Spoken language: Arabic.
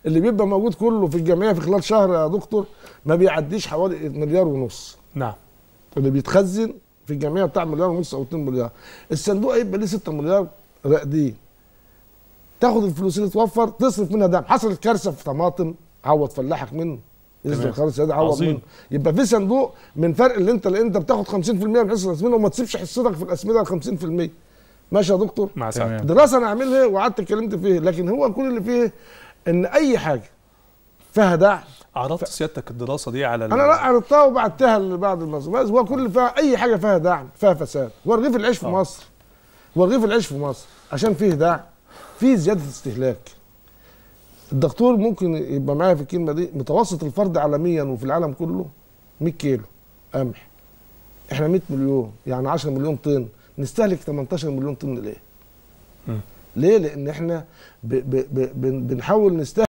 اللي بيبقى موجود كله في الجمعيه في خلال شهر يا دكتور ما بيعديش حوالي 1.5 مليار. نعم. اللي بيتخزن في الجمعيه بتاع 1.5 مليار او 2 مليار. الصندوق هيبقى ليه 6 مليار راقدين. تاخد الفلوس اللي توفر تصرف منها دعم. حصلت كارثه في طماطم عوض فلاحك منه. يصدر خالص يا عوض منه. يبقى في صندوق من فرق اللي انت بتاخد 50% من حصه الاسمده وما تسيبش حصتك في الاسمده 50%. ماشي يا دكتور؟ مع سلامة. دراسه انا عاملها وقعدت اتكلمت فيه، لكن هو كل اللي فيه ان اي حاجه فيها دعم. عرضت سيادتك الدراسه دي على انا لا عرضتها وبعتها لبعض المصر. هو كل فيها اي حاجه فيها دعم فيها فساد. هو رغيف العيش في مصر، هو رغيف العيش في مصر عشان فيه دعم فيه زياده استهلاك. الدكتور ممكن يبقى معايا في الكلمه دي، متوسط الفرد عالميا وفي العالم كله 100 كيلو قمح. احنا 100 مليون يعني 10 مليون طن، نستهلك 18 مليون طن ليه؟ ليه؟ لان احنا بنحاول نستهلك